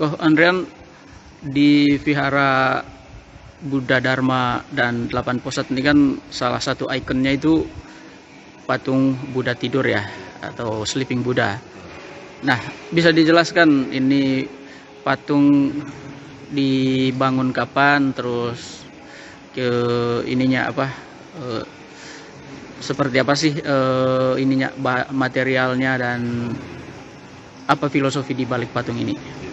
Koh Andrian, di Vihara Buddha Dharma dan 8 Posat ini kan salah satu ikonnya itu patung Buddha tidur ya, atau Sleeping Buddha. Nah, bisa dijelaskan ini patung dibangun kapan, terus ke ininya apa, seperti apa sih ininya, materialnya, dan apa filosofi di balik patung ini?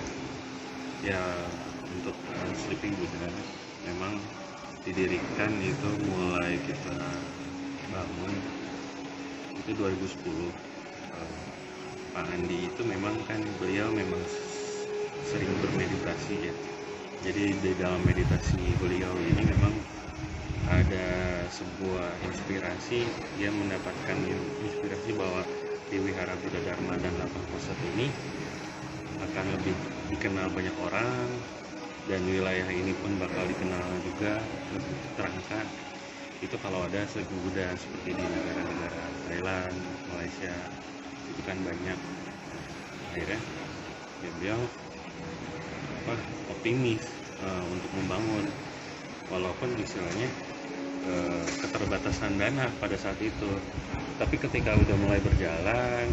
Ya, untuk Sleeping Buddha memang didirikan itu mulai kita bangun itu 2010. Pak Andi itu memang kan beliau memang sering bermeditasi ya. Jadi di dalam meditasi beliau ini memang ada sebuah inspirasi, dia mendapatkan inspirasi bahwa di Wihara Buddha Dharma dan 8 Posat ini akan lebih dikenal banyak orang, dan wilayah ini pun bakal dikenal juga, lebih terangkat itu kalau ada Sleeping Buddha seperti di negara-negara Thailand, Malaysia itu kan banyak. Akhirnya ya beliau optimis untuk membangun, walaupun istilahnya keterbatasan dana pada saat itu. Tapi ketika udah mulai berjalan,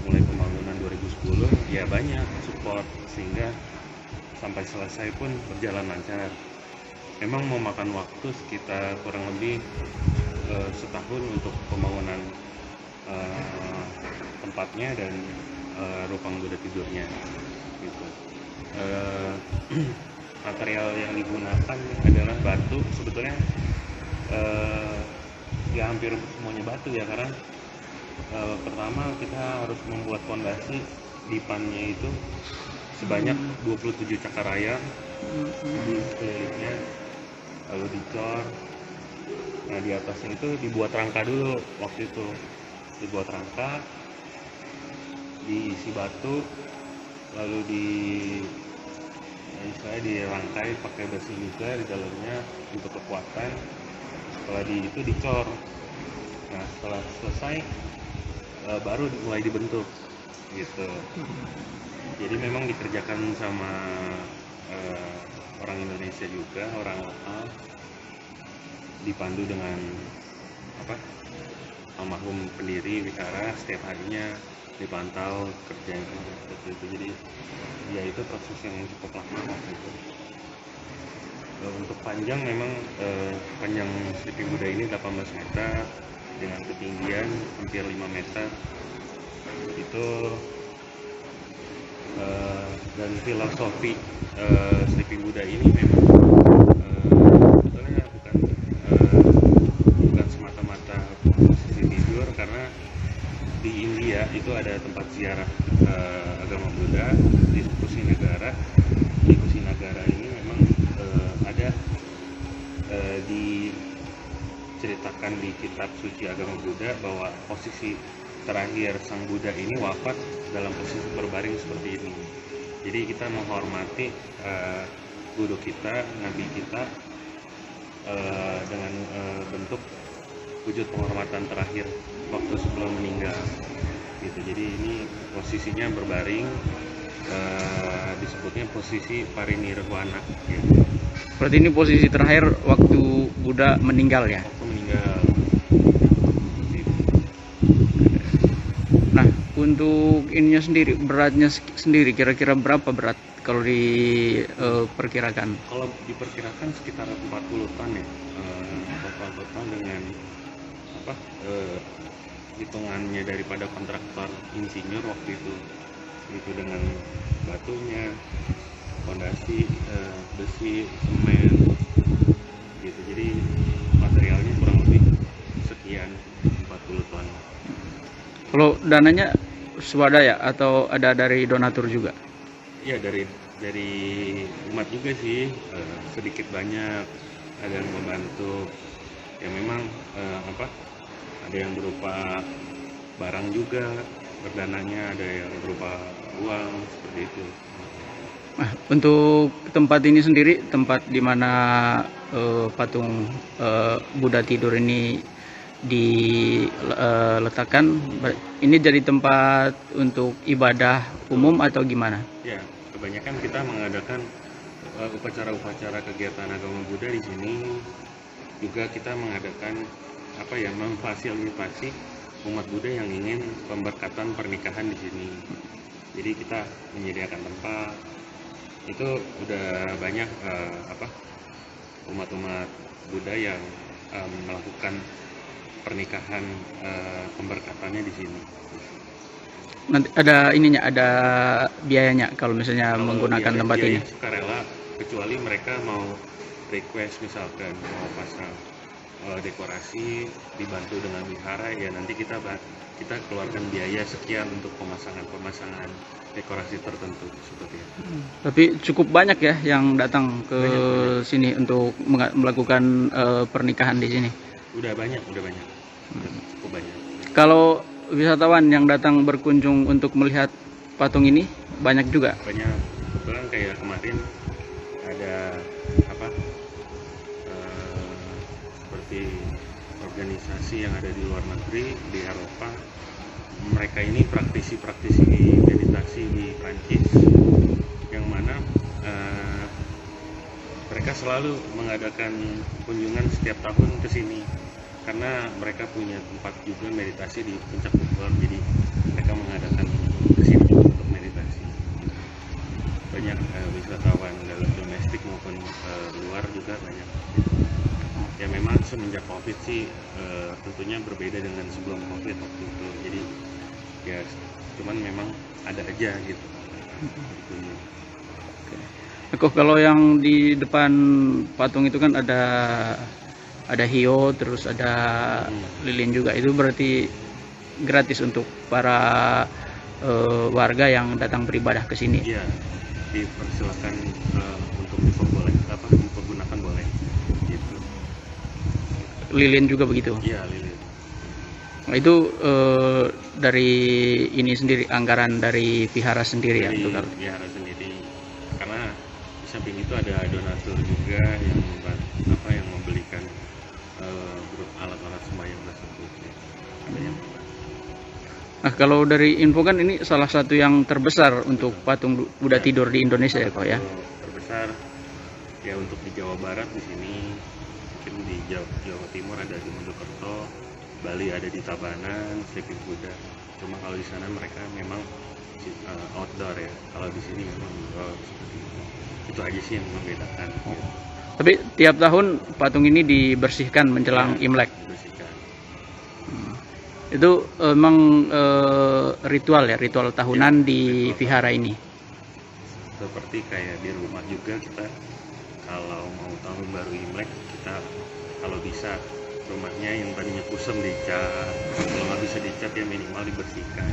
mulai pembangunan 2010, ya banyak support sehingga sampai selesai pun berjalan lancar. Memang memakan waktu sekitar kurang lebih setahun untuk pembangunan tempatnya dan rupang Buddha tidurnya gitu. Material yang digunakan adalah batu, sebetulnya ya hampir semuanya batu ya, karena pertama kita harus membuat fondasi dipannya itu sebanyak 27 cakaraya di sekelilingnya, lalu dicor. Nah, di atasnya itu dibuat rangka dulu, waktu itu dibuat rangka, diisi batu, lalu misalnya dirangkai pakai besi juga di dalamnya untuk kekuatan. Setelah itu dicor. Nah, setelah selesai baru mulai dibentuk gitu. Jadi memang dikerjakan sama orang Indonesia juga, orang lokal, dipandu dengan almarhum pendiri wihara, setiap harinya dipantau kerjanya seperti itu. Jadi ya itu proses yang cukup lama waktu itu. Untuk panjang memang panjang Sleeping Buddha ini 18 meter dengan ketinggian hampir 5 meter itu. Dan filosofi Sleeping Buddha ini memang sebetulnya bukan semata-mata posisi tidur, karena di India itu ada tempat ziarah agama Buddha di Kusinagara. Di Kusinagara ini memang ada diceritakan di kitab suci agama Buddha bahwa posisi terakhir sang Buddha ini wafat dalam posisi berbaring seperti ini. Jadi kita menghormati guru kita, nabi kita dengan bentuk wujud penghormatan terakhir waktu sebelum meninggal gitu. Jadi ini posisinya berbaring, disebutnya posisi parinirwana gitu. Berarti ini posisi terakhir waktu Buddha meninggal ya? Waktu meninggal. Nah, untuk ininya sendiri, beratnya sendiri kira-kira berapa berat kalau diperkirakan? Kalau diperkirakan sekitar 40 ton ya, 40 ton dengan hitungannya daripada kontraktor insinyur waktu itu dengan batunya, fondasi, besi, semen gitu. Jadi materialnya kurang lebih sekian, 40 ton. Kalau dananya swadaya atau ada dari donatur juga? Ya dari umat juga sih, sedikit banyak ada yang membantu. Ya memang ada yang berupa barang juga, berdananya ada yang berupa uang seperti itu. Nah, untuk tempat ini sendiri, tempat di mana patung Buddha tidur ini diletakkan, ini jadi tempat untuk ibadah umum atau gimana? Ya, kebanyakan kita mengadakan upacara-upacara kegiatan agama Buddha di sini. Juga kita mengadakan memfasilitasi umat Buddha yang ingin pemberkatan pernikahan di sini. Jadi kita menyediakan tempat. Itu udah banyak umat-umat Buddha yang melakukan pernikahan pemberkatannya di sini. Nanti ada ininya, ada biayanya kalau misalnya menggunakan tempat ini. Sukarela, kecuali mereka mau request misalkan mau pasang dekorasi dibantu dengan wihara, ya nanti kita keluarkan biaya sekian untuk pemasangan dekorasi tertentu seperti itu. Tapi cukup banyak ya yang datang ke sini untuk melakukan pernikahan di sini. Udah banyak. Udah cukup banyak. Kalau Wisatawan yang datang berkunjung untuk melihat patung ini banyak juga. Banyak. Kebetulan kayak kemarin ada seperti organisasi yang ada di luar negeri, di Eropa. Mereka ini praktisi meditasi di Prancis, yang mana mereka selalu mengadakan kunjungan setiap tahun ke sini. Karena mereka punya tempat juga meditasi di Puncak Bogor, jadi mereka mengadakan kesini untuk meditasi. Banyak wisatawan dalam domestik maupun luar juga banyak. Ya memang semenjak COVID sih tentunya berbeda dengan sebelum COVID waktu itu. Jadi ya cuman memang ada aja gitu. Oke. Kalau yang di depan patung itu kan ada hiyo, terus ada lilin juga. Itu berarti gratis untuk para warga yang datang beribadah ke sini. Iya, dipersilakan untuk dipergunakan boleh. Gitu. Lilin juga begitu. Iya, lilin. Nah, itu dari ini sendiri, anggaran dari vihara sendiri dari ya? Vihara sendiri. Karena di samping itu ada donatur juga yang membelikan alat-alat sembahyang tersebut. Nah, kalau dari info kan ini salah satu yang terbesar untuk patung Buddha tidur di Indonesia ya, Kok ya? Terbesar ya untuk di Jawa Barat di sini, mungkin di Jawa Timur ada di Mojokerto, Bali ada di Tabanan, Sleeping Buddha. Cuma kalau di sana mereka memang outdoor ya. Kalau di sini memang indoor seperti itu. Itu aja sih yang membedakan. Gitu. Tapi tiap tahun patung ini dibersihkan menjelang Imlek. Dibersihkan. Itu memang ritual tahunan di vihara ini. Seperti kayak di rumah juga, kita kalau mau tahun baru Imlek, kita kalau bisa rumahnya yang tadinya kusam dicat, kalau nggak bisa dicat ya minimal dibersihkan.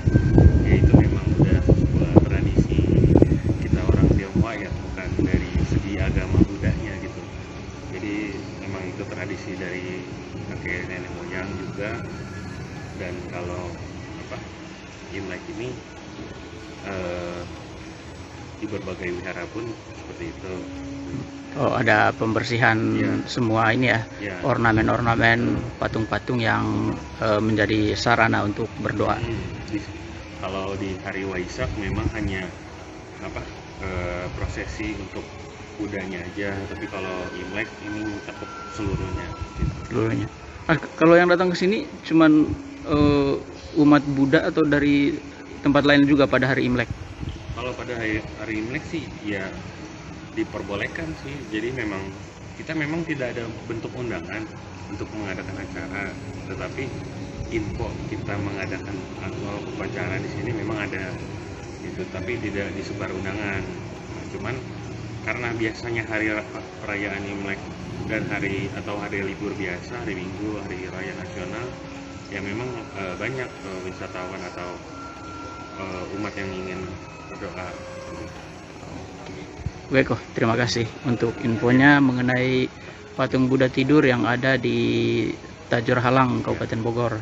Ya itu memang udah sebuah tradisi kita orang Tionghoa ya, bukan dari segi agama Buddhanya gitu. Jadi memang itu tradisi dari kakek nenek moyang juga. Dan kalau Imlek ini di berbagai wihara pun seperti itu. Oh, ada pembersihan semua ini ya, ornamen-ornamen, patung-patung yang menjadi sarana untuk berdoa. Kalau di hari Waisak memang hanya prosesi untuk Budanya aja, tapi kalau Imlek ini mencakup seluruhnya. Seluruhnya. Nah, kalau yang datang ke sini cuman umat Buddha atau dari tempat lain juga pada hari Imlek? Kalau pada hari Imlek sih ya diperbolehkan sih. Jadi kita memang tidak ada bentuk undangan untuk mengadakan acara, tetapi info kita mengadakan upacara di sini memang ada gitu, tapi tidak disebar undangan. Nah, cuman karena biasanya hari perayaan Imlek dan hari libur biasa, hari Minggu, hari raya nasional, ya memang banyak wisatawan atau umat yang ingin berdoa. Baik, terima kasih untuk infonya mengenai patung Buddha tidur yang ada di Tajur Halang, Kabupaten Bogor.